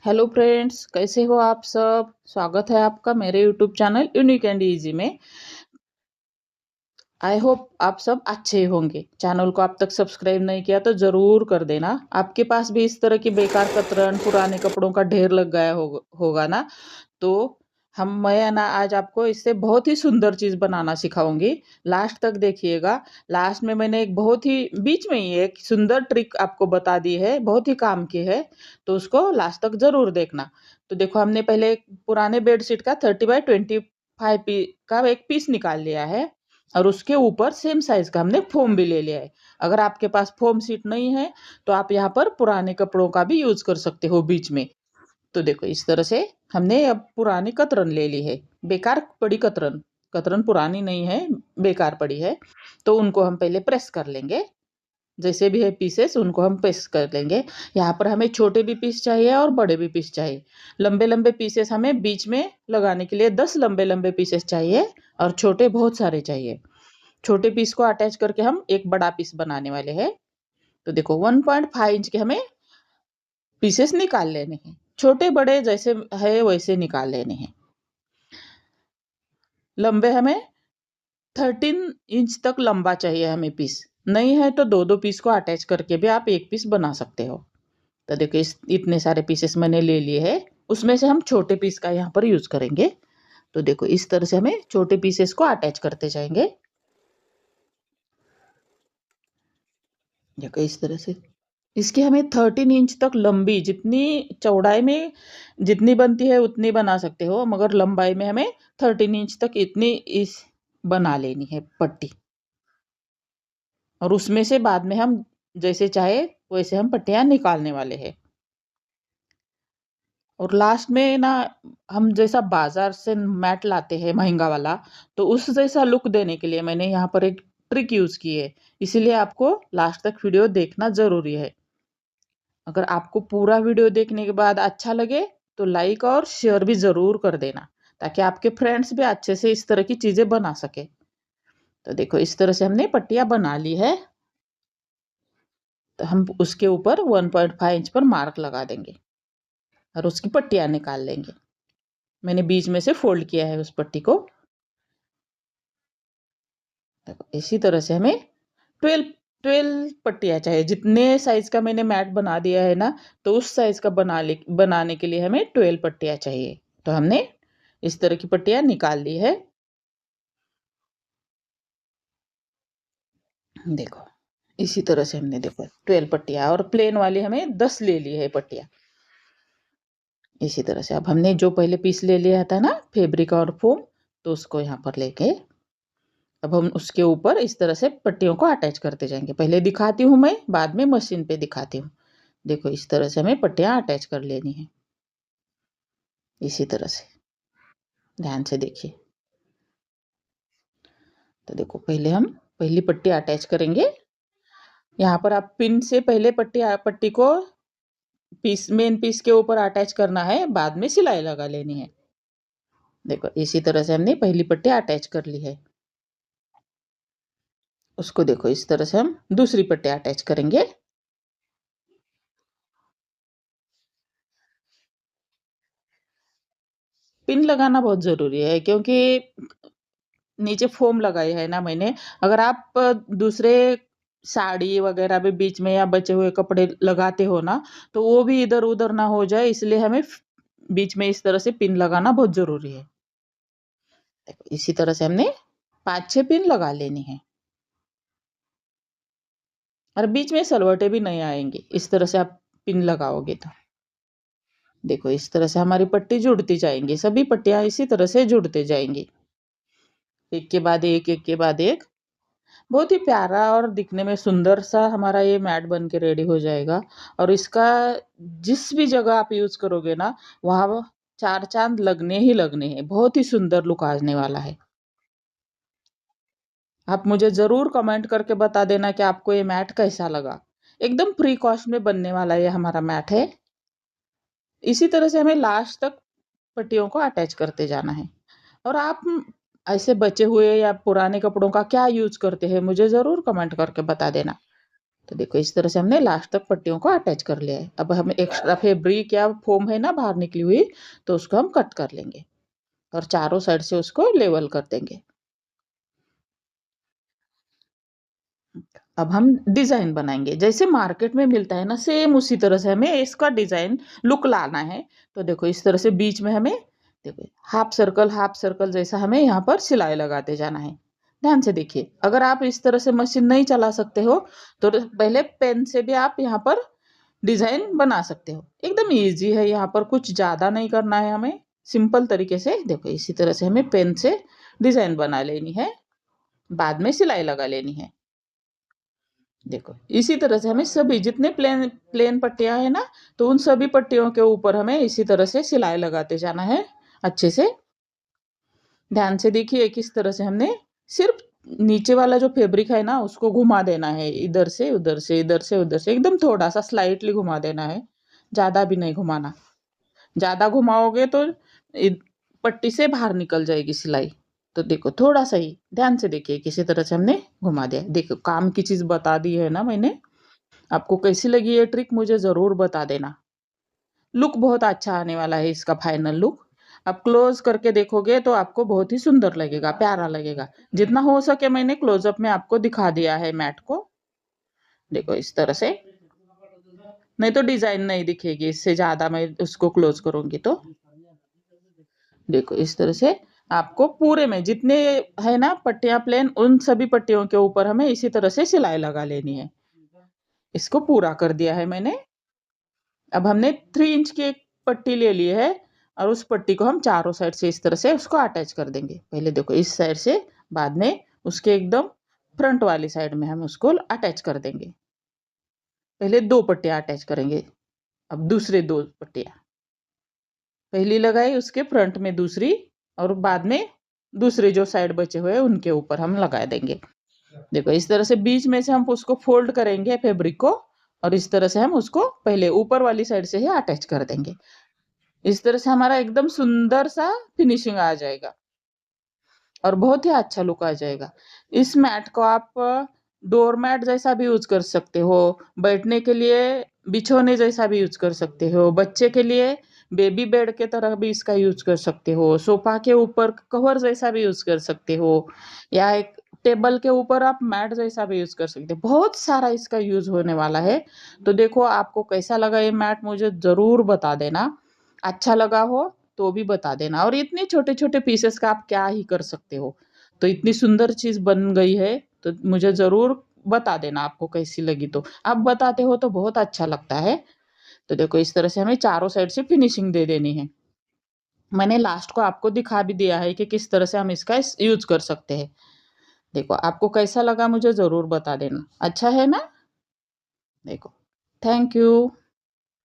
Hello friends, कैसे हो आप सब। स्वागत है आपका मेरे YouTube channel unique and easy में। आई होप आप सब अच्छे होंगे। चैनल को आप तक सब्सक्राइब नहीं किया तो जरूर कर देना। आपके पास भी इस तरह की बेकार कतरन पुराने कपड़ों का ढेर लग गया होगा ना। तो मैं ना आज आपको इससे बहुत ही सुंदर चीज बनाना सिखाऊंगी। लास्ट तक देखिएगा। लास्ट में मैंने एक बहुत ही बीच में ही एक सुंदर ट्रिक आपको बता दी है, बहुत ही काम की है। तो उसको लास्ट तक जरूर देखना। तो देखो, हमने पहले एक पुराने बेडशीट का 30 बाय 25 का एक पीस निकाल लिया है। और उसके ऊपर सेम साइज का हमने फोम भी ले लिया है। अगर आपके पास फोम सीट नहीं है तो आप यहाँ पर पुराने कपड़ों का भी यूज कर सकते हो बीच में। तो देखो, इस तरह से हमने अब पुरानी कतरन ले ली है। बेकार पड़ी कतरन, कतरन पुरानी नहीं है, बेकार पड़ी है। तो उनको हम पहले प्रेस कर लेंगे। जैसे भी है पीसेस उनको हम प्रेस कर लेंगे। यहाँ पर हमें छोटे भी पीस चाहिए और बड़े भी पीस चाहिए। लंबे लंबे पीसेस हमें बीच में लगाने के लिए 10 लंबे लंबे पीसेस चाहिए। और छोटे बहुत सारे चाहिए। छोटे पीस को अटैच करके हम एक बड़ा पीस बनाने वाले हैं। तो देखो, 1.5 इंच के हमें पीसेस निकाल लेने हैं। छोटे बड़े जैसे है वैसे निकाल लेने हैं। लंबे हमें 13 इंच तक लंबा चाहिए हमें पीस। नहीं है तो दो दो पीस को अटैच करके भी आप एक पीस बना सकते हो। तो देखो, इस इतने सारे पीसेस मैंने ले लिए हैं। उसमें से हम छोटे पीस का यहाँ पर यूज करेंगे। तो देखो, इस तरह से हमें छोटे पीसेस को अटैच करते जाएंगे। देखो, इस तरह से इसकी हमें 13 इंच तक लंबी, जितनी चौड़ाई में जितनी बनती है उतनी बना सकते हो, मगर लंबाई में हमें 13 इंच तक इतनी इस बना लेनी है पट्टी। और उसमें से बाद में हम जैसे चाहे वैसे हम पट्टियां निकालने वाले हैं। और लास्ट में ना, हम जैसा बाजार से मैट लाते हैं महंगा वाला, तो उस जैसा लुक देने के लिए मैंने यहाँ पर एक ट्रिक यूज की है। इसीलिए आपको लास्ट तक वीडियो देखना जरूरी है। अगर आपको पूरा वीडियो देखने के बाद अच्छा लगे तो लाइक और शेयर भी जरूर कर देना, ताकि आपके फ्रेंड्स भी अच्छे से इस तरह की चीजें बना सके। तो देखो, इस तरह से हमने पट्टियां बना ली है। तो हम उसके ऊपर 1.5 इंच पर मार्क लगा देंगे और उसकी पट्टियां निकाल लेंगे। मैंने बीच में से फोल्ड किया है उस पट्टी को। देखो, इसी तरह से हमें 12 पट्टियां चाहिए। जितने साइज का मैंने मैट बना दिया है ना, तो उस साइज का बनाने के लिए हमें 12 पट्टियां चाहिए। तो हमने इस तरह की पट्टियां निकाल ली है। देखो, इसी तरह से हमने देखो 12 पट्टियां, और प्लेन वाली हमें 10 ले ली है पट्टियां। इसी तरह से अब हमने जो पहले पीस ले लिया था ना, फैब्रिक और फोम, तो उसको यहाँ पर लेके अब हम उसके ऊपर इस तरह से पट्टियों को अटैच करते जाएंगे। पहले दिखाती हूँ मैं, बाद में मशीन पे दिखाती हूँ। देखो, इस तरह से हमें पट्टियां अटैच कर लेनी है। इसी तरह से ध्यान से देखिए। तो देखो, पहले हम पहली पट्टी अटैच करेंगे। यहाँ पर आप पिन से पहले पट्टी को मेन पीस के ऊपर अटैच करना है, बाद में सिलाई लगा लेनी है। देखो, इसी तरह से हमने पहली पट्टी अटैच कर ली है। उसको देखो, इस तरह से हम दूसरी पट्टी अटैच करेंगे। पिन लगाना बहुत जरूरी है, क्योंकि नीचे फोम लगाई है ना मैंने। अगर आप दूसरे साड़ी वगैरह भी बीच में या बचे हुए कपड़े लगाते हो ना, तो वो भी इधर उधर ना हो जाए, इसलिए हमें बीच में इस तरह से पिन लगाना बहुत जरूरी है। देखो, इसी तरह से हमने 5-6 पिन लगा लेनी है। और बीच में सलवटे भी नहीं आएंगे इस तरह से आप पिन लगाओगे तो। देखो, इस तरह से हमारी पट्टी जुड़ती जाएंगी, सभी पट्टियां इसी तरह से जुड़ते जाएंगी, एक के बाद एक, एक के बाद एक। बहुत ही प्यारा और दिखने में सुंदर सा हमारा ये मैट बन के रेडी हो जाएगा। और इसका जिस भी जगह आप यूज करोगे ना, वहां चार चांद लगने ही लगने हैं। बहुत ही सुंदर लुक आने वाला है। आप मुझे जरूर कमेंट करके बता देना कि आपको ये मैट कैसा लगा। एकदम फ्री कॉस्ट में बनने वाला ये हमारा मैट है। इसी तरह से हमें लास्ट तक पट्टियों को अटैच करते जाना है। और आप ऐसे बचे हुए या पुराने कपड़ों का क्या यूज करते हैं, मुझे जरूर कमेंट करके बता देना। तो देखो इस तरह से हमने लास्ट तक पट्टियों को अटैच कर लिया है। अब हमें एक्स्ट्रा फैब्रिक या फोम है ना बाहर निकली हुई, तो उसको हम कट कर लेंगे और चारों साइड से उसको लेवल कर देंगे। अब हम डिजाइन बनाएंगे, जैसे मार्केट में मिलता है ना सेम उसी तरह से हमें इसका डिजाइन लुक लाना है। तो देखो इस तरह से बीच में हमें देखो हाफ सर्कल जैसा हमें यहाँ पर सिलाई लगाते जाना है। ध्यान से देखिए, अगर आप इस तरह से मशीन नहीं चला सकते हो तो पहले पेन से भी आप यहाँ पर डिजाइन बना सकते हो। एकदम इजी है, यहाँ पर कुछ ज्यादा नहीं करना है हमें। सिंपल तरीके से देखो इसी तरह से हमें पेन से डिजाइन बना लेनी है, बाद में सिलाई लगा लेनी है। देखो इसी तरह से हमें सभी जितने प्लेन प्लेन पट्टियां है ना, तो उन सभी पट्टियों के ऊपर हमें इसी तरह से सिलाई लगाते जाना है अच्छे से। ध्यान से देखिए किस तरह से हमने सिर्फ नीचे वाला जो फैब्रिक है ना उसको घुमा देना है, इधर से उधर से इधर से उधर से, एकदम थोड़ा सा स्लाइटली घुमा देना है, ज्यादा भी नहीं घुमाना। ज्यादा घुमाओगे तो पट्टी से बाहर निकल जाएगी सिलाई। तो देखो थोड़ा सा ही ध्यान से देखिए किसी तरह से हमने घुमा दिया। देखो काम की चीज बता दी है ना मैंने। आपको कैसी लगी ये ट्रिक मुझे जरूर बता देना। लुक बहुत अच्छा आने वाला है इसका, फाइनल लुक आप क्लोज करके देखोगे तो आपको बहुत ही सुंदर लगेगा, प्यारा लगेगा। जितना हो सके मैंने क्लोजअप में आपको दिखा दिया है मैट को। देखो इस तरह से, नहीं तो डिजाइन नहीं दिखेगी इससे ज्यादा मैं उसको क्लोज करूंगी तो। देखो इस तरह से आपको पूरे में जितने है ना पट्टियां प्लेन, उन सभी पट्टियों के ऊपर हमें इसी तरह से सिलाई लगा लेनी है। इसको पूरा कर दिया है मैंने। अब हमने 3 इंच की एक पट्टी ले ली है और उस पट्टी को हम चारों साइड से इस तरह से उसको अटैच कर देंगे। पहले देखो इस साइड से, बाद में उसके एकदम फ्रंट वाली साइड में हम उसको अटैच कर देंगे। पहले 2 पट्टियां अटैच करेंगे। अब दूसरे 2 पट्टियां, पहली लगाई उसके फ्रंट में दूसरी, और बाद में दूसरे जो साइड बचे हुए उनके ऊपर हम लगा देंगे। देखो इस तरह से बीच में से हम उसको फोल्ड करेंगे फैब्रिक को, और इस तरह से हम उसको पहले ऊपर वाली साइड से ही अटैच कर देंगे। इस तरह से हमारा एकदम सुंदर सा फिनिशिंग आ जाएगा और बहुत ही अच्छा लुक आ जाएगा। इस मैट को आप डोर मैट जैसा भी यूज कर सकते हो, बैठने के लिए बिछोने जैसा भी यूज कर सकते हो, बच्चे के लिए बेबी बेड के तरह भी इसका यूज कर सकते हो, सोफा के ऊपर कवर जैसा भी यूज कर सकते हो, या एक टेबल के ऊपर आप मैट जैसा भी यूज कर सकते हो। बहुत सारा इसका यूज होने वाला है। तो देखो आपको कैसा लगा ये मैट मुझे जरूर बता देना। अच्छा लगा हो तो भी बता देना। और इतने छोटे छोटे पीसेस का आप क्या ही कर सकते हो। तो इतनी सुंदर चीज बन गई है, तो मुझे जरूर बता देना आपको कैसी लगी। तो आप बताते हो तो बहुत अच्छा लगता है। तो देखो इस तरह से हमें चारों साइड से फिनिशिंग दे देनी है। मैंने लास्ट को आपको दिखा भी दिया है कि किस तरह से हम इसका यूज कर सकते हैं। देखो आपको कैसा लगा मुझे जरूर बता देना। अच्छा है ना? देखो, थैंक यू।